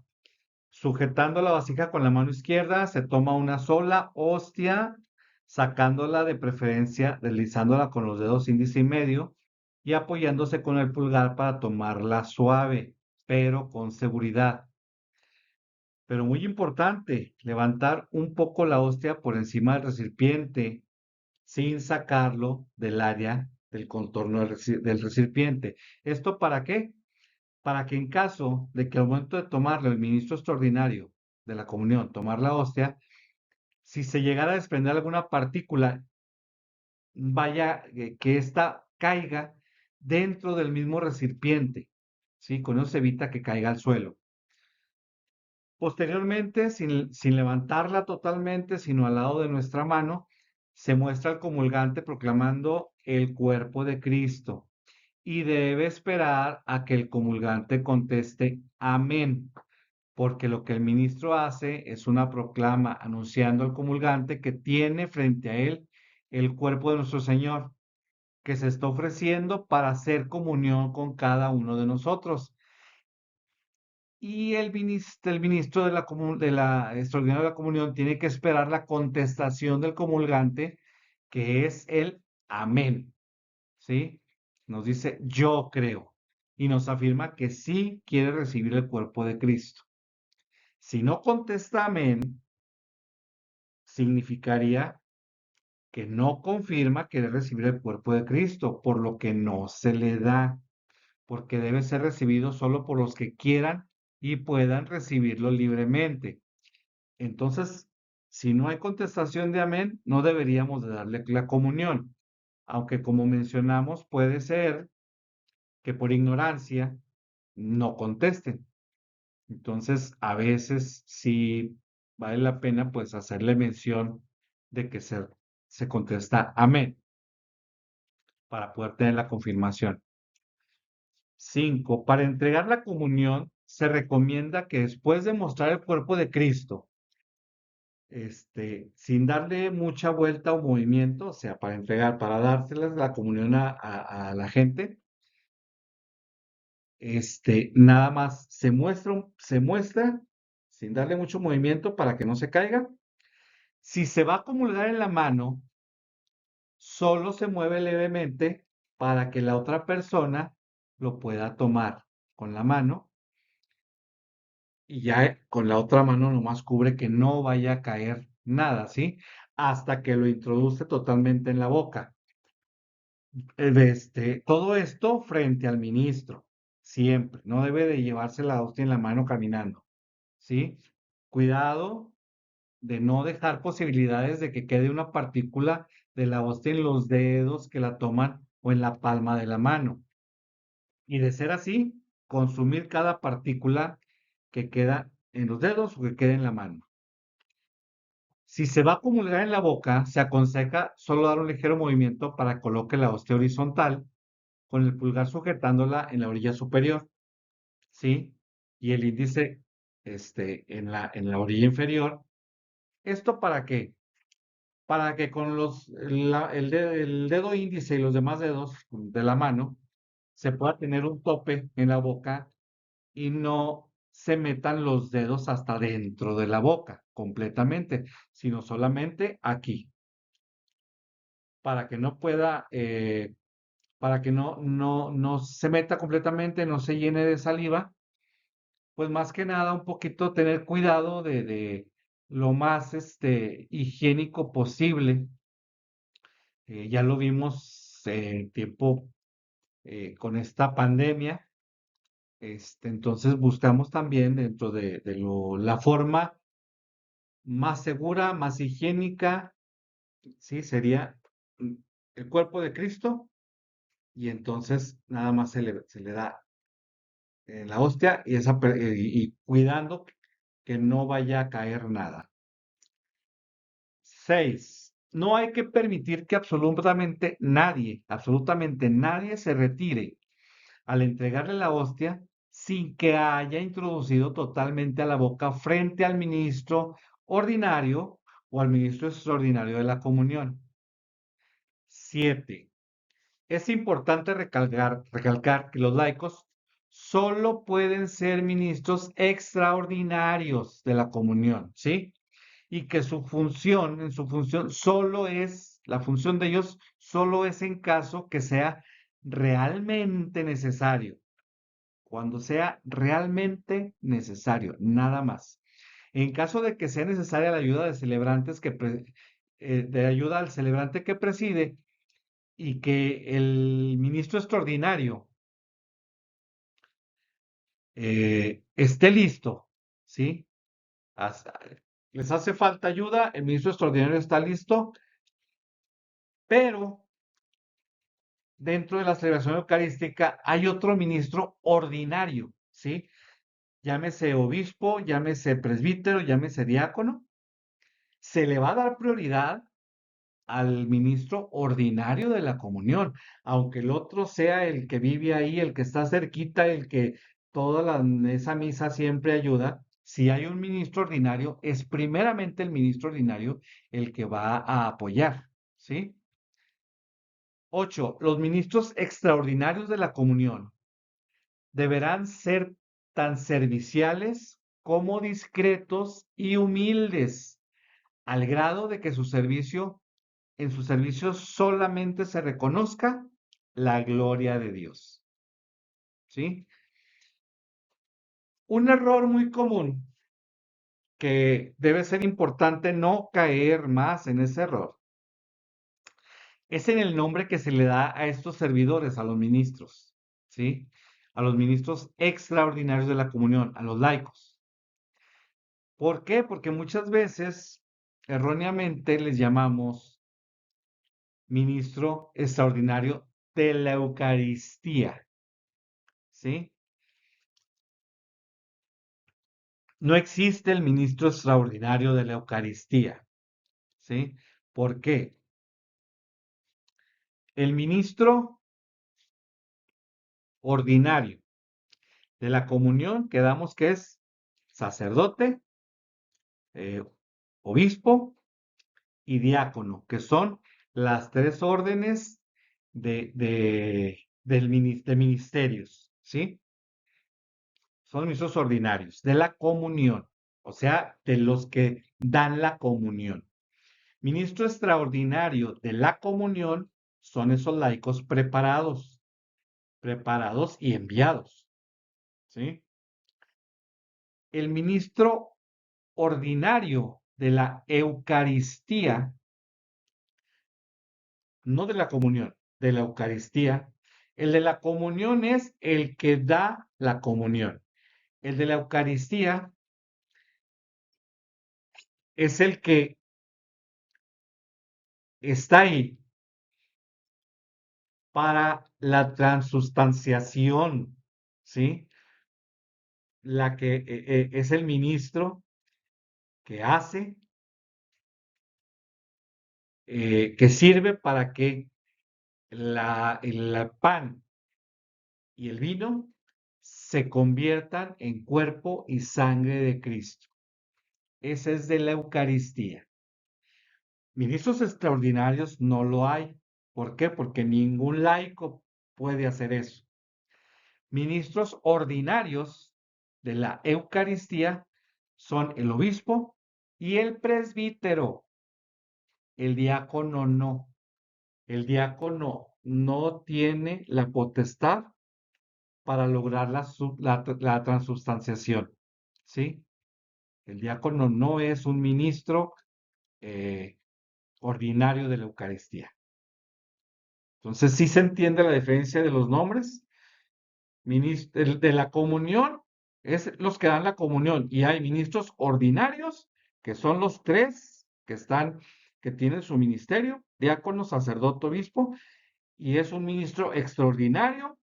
Sujetando la vasija con la mano izquierda, se toma una sola hostia, sacándola de preferencia, deslizándola con los dedos índice y medio y apoyándose con el pulgar para tomarla suave, pero con seguridad. Pero muy importante, levantar un poco la hostia por encima del recipiente sin sacarlo del área del contorno del recipiente. ¿Esto para qué? Para que en caso de que al momento de tomarlo el ministro extraordinario de la comunión, tomar la hostia, si se llegara a desprender alguna partícula, vaya, que ésta caiga dentro del mismo recipiente, ¿sí? Con eso se evita que caiga al suelo. Posteriormente, sin levantarla totalmente, sino al lado de nuestra mano, se muestra al comulgante proclamando el cuerpo de Cristo y debe esperar a que el comulgante conteste amén, porque lo que el ministro hace es una proclama anunciando al comulgante que tiene frente a él el cuerpo de nuestro Señor, que se está ofreciendo para hacer comunión con cada uno de nosotros. Y el ministro de la extraordinaria de la comunión tiene que esperar la contestación del comulgante, que es el amén, ¿sí? Nos dice, yo creo, y nos afirma que sí quiere recibir el cuerpo de Cristo. Si no contesta amén, significaría que no confirma querer recibir el cuerpo de Cristo, por lo que no se le da, porque debe ser recibido solo por los que quieran y puedan recibirlo libremente. Entonces, si no hay contestación de amén, no deberíamos de darle la comunión, aunque como mencionamos, puede ser que por ignorancia no contesten. Entonces, a veces sí vale la pena pues hacerle mención de que se contesta amén para poder tener la confirmación. 5. Para entregar la comunión se recomienda que después de mostrar el cuerpo de Cristo, sin darle mucha vuelta o movimiento, o sea, para entregar, para dárselas la comunión a la gente, nada más se muestra sin darle mucho movimiento para que no se caiga. Si se va a comulgar en la mano, solo se mueve levemente para que la otra persona lo pueda tomar con la mano y ya con la otra mano nomás cubre que no vaya a caer nada, ¿sí? Hasta que lo introduce totalmente en la boca. Todo esto frente al ministro, siempre. No debe de llevarse la hostia en la mano caminando, ¿sí? Cuidado de no dejar posibilidades de que quede una partícula de la hostia en los dedos que la toman o en la palma de la mano. Y de ser así, consumir cada partícula que queda en los dedos o que quede en la mano. Si se va a comulgar en la boca, se aconseja solo dar un ligero movimiento para que coloque la hostia horizontal, con el pulgar sujetándola en la orilla superior, ¿sí? Y el índice, en la orilla inferior. ¿Esto para qué? Para que con el dedo índice y los demás dedos de la mano se pueda tener un tope en la boca y no se metan los dedos hasta dentro de la boca completamente, sino solamente aquí. para que no pueda, para que no se meta completamente, no se llene de saliva, pues más que nada un poquito tener cuidado de lo más higiénico posible. Ya lo vimos en tiempo con esta pandemia. Entonces buscamos también dentro de la forma más segura, más higiénica, ¿sí? Sería mm, el cuerpo de Cristo y entonces nada más se le da la hostia y, y cuidando que no vaya a caer nada. 6. No hay que permitir que absolutamente nadie se retire al entregarle la hostia sin que haya introducido totalmente a la boca frente al ministro ordinario o al ministro extraordinario de la comunión. 7. Es importante recalcar que los laicos solo pueden ser ministros extraordinarios de la comunión, ¿sí? Y que en su función, la función de ellos solo es en caso que sea realmente necesario, cuando sea realmente necesario, nada más. En caso de que sea necesaria la ayuda de celebrantes de ayuda al celebrante que preside y que el ministro extraordinario esté listo, ¿sí? Hasta- Les hace falta ayuda, el ministro extraordinario está listo, pero dentro de la celebración eucarística hay otro ministro ordinario, ¿sí? Llámese obispo, llámese presbítero, llámese diácono. Se le va a dar prioridad al ministro ordinario de la comunión, aunque el otro sea el que vive ahí, el que está cerquita, el que esa misa siempre ayuda. Si hay un ministro ordinario, es primeramente el ministro ordinario el que va a apoyar, ¿sí? 8. Los ministros extraordinarios de la comunión deberán ser tan serviciales como discretos y humildes, al grado de que en su servicio solamente se reconozca la gloria de Dios. ¿Sí? Un error muy común que debe ser importante no caer más en ese error es en el nombre que se le da a estos servidores, a los ministros, ¿sí? A los ministros extraordinarios de la comunión, a los laicos. ¿Por qué? Porque muchas veces erróneamente les llamamos ministro extraordinario de la Eucaristía, ¿sí? No existe el ministro extraordinario de la Eucaristía, ¿sí? ¿Por qué? El ministro ordinario de la comunión, quedamos que es sacerdote, eh, obispo y diácono, que son las tres órdenes de ministerios, ¿sí? Son ministros ordinarios de la comunión, o sea, de los que dan la comunión. Ministro extraordinario de la comunión son esos laicos preparados y enviados, ¿sí? El ministro ordinario de la Eucaristía, no de la comunión, de la Eucaristía. El de la comunión es el que da la comunión. El de la Eucaristía es el que está ahí para la transustanciación, ¿sí? La que es el ministro que hace, que sirve para que el pan y el vino se conviertan en cuerpo y sangre de Cristo. Ese es de la Eucaristía. Ministros extraordinarios no lo hay. ¿Por qué? Porque ningún laico puede hacer eso. Ministros ordinarios de la Eucaristía son el obispo y el presbítero. El diácono no. El diácono no tiene la potestad para lograr la transubstanciación, ¿sí? El diácono no es un ministro eh, ordinario de la Eucaristía. Entonces, sí se entiende la diferencia de los nombres. El de la comunión es los que dan la comunión y hay ministros ordinarios, que son los tres que tienen su ministerio, diácono, sacerdote, obispo, y es un ministro extraordinario,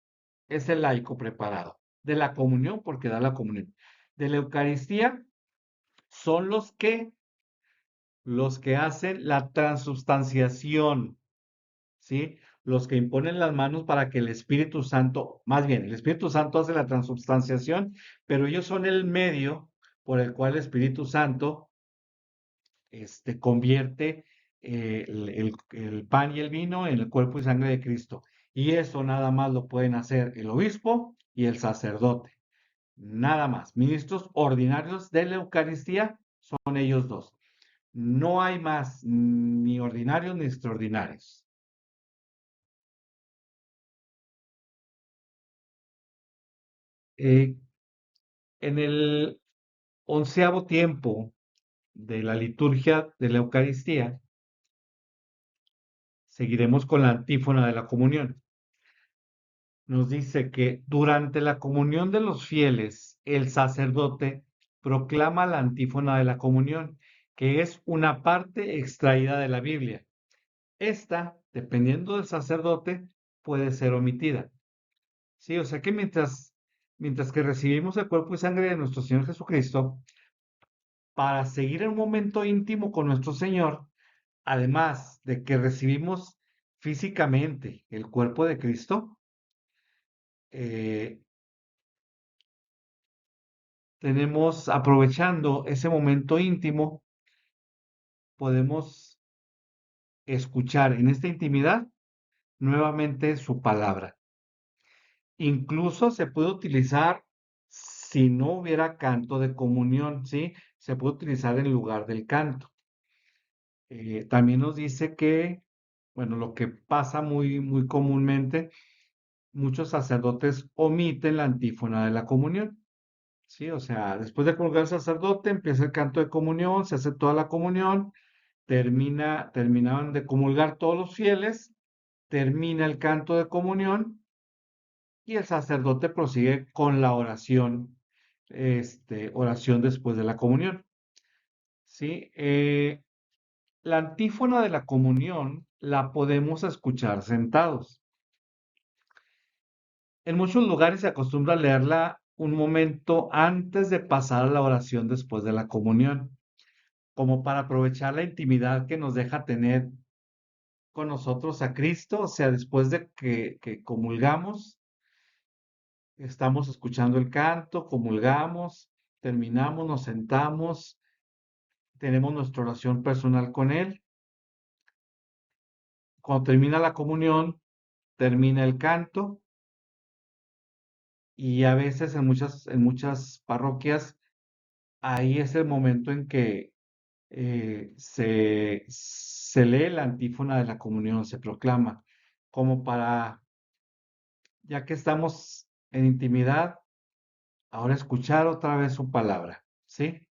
es el laico preparado. De la comunión, porque da la comunión. De la Eucaristía son los que hacen la transubstanciación, ¿sí? Los que imponen las manos para que el Espíritu Santo, más bien, el Espíritu Santo hace la transubstanciación, pero ellos son el medio por el cual el Espíritu Santo convierte el pan y el vino en el cuerpo y sangre de Cristo. Y eso nada más lo pueden hacer el obispo y el sacerdote. Nada más. Ministros ordinarios de la Eucaristía son ellos dos. No hay más, ni ordinarios ni extraordinarios. Eh, en el 11º tiempo de la liturgia de la Eucaristía, seguiremos con la antífona de la comunión. Nos dice que durante la comunión de los fieles, el sacerdote proclama la antífona de la comunión, que es una parte extraída de la Biblia. Esta, dependiendo del sacerdote, puede ser omitida. Sí, o sea que mientras que recibimos el cuerpo y sangre de nuestro Señor Jesucristo, para seguir en un momento íntimo con nuestro Señor, además de que recibimos físicamente el cuerpo de Cristo, eh, tenemos, aprovechando ese momento íntimo, podemos escuchar en esta intimidad nuevamente su palabra. Incluso se puede utilizar si no hubiera canto de comunión, ¿sí? Se puede utilizar en lugar del canto. También nos dice que, bueno, lo que pasa muy, muy comúnmente, muchos sacerdotes omiten la antífona de la comunión, ¿sí? O sea, después de colgar el sacerdote, empieza el canto de comunión, se hace toda la comunión, terminaban de comulgar todos los fieles, termina el canto de comunión y el sacerdote prosigue con la oración, oración después de la comunión, ¿sí? La antífona de la comunión la podemos escuchar sentados. En muchos lugares se acostumbra a leerla un momento antes de pasar a la oración después de la comunión, como para aprovechar la intimidad que nos deja tener con nosotros a Cristo, o sea, después de que comulgamos, estamos escuchando el canto, comulgamos, terminamos, nos sentamos, tenemos nuestra oración personal con Él. Cuando termina la comunión, termina el canto y a veces en muchas parroquias, ahí es el momento en que se lee la antífona de la comunión, se proclama, como para, ya que estamos en intimidad, ahora escuchar otra vez su palabra, ¿sí?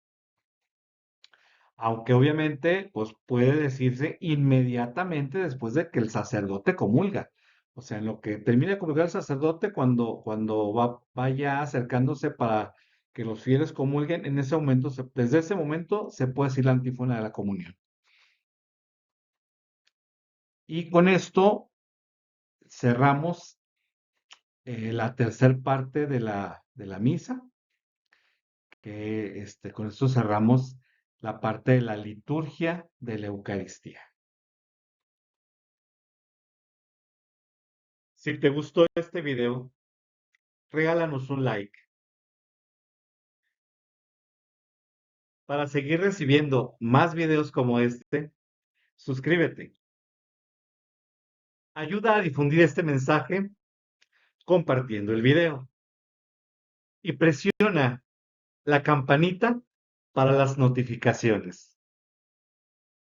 Aunque obviamente, pues puede decirse inmediatamente después de que el sacerdote comulga. O sea, en lo que termina de comulgar el sacerdote, cuando vaya acercándose para que los fieles comulguen, en ese momento, desde ese momento se puede decir la antífona de la comunión. Y con esto cerramos la tercera parte de la misa, que con esto cerramos la parte de la liturgia de la Eucaristía. Si te gustó este video, regálanos un like. Para seguir recibiendo más videos como este, suscríbete. Ayuda a difundir este mensaje compartiendo el video y presiona la campanita para las notificaciones.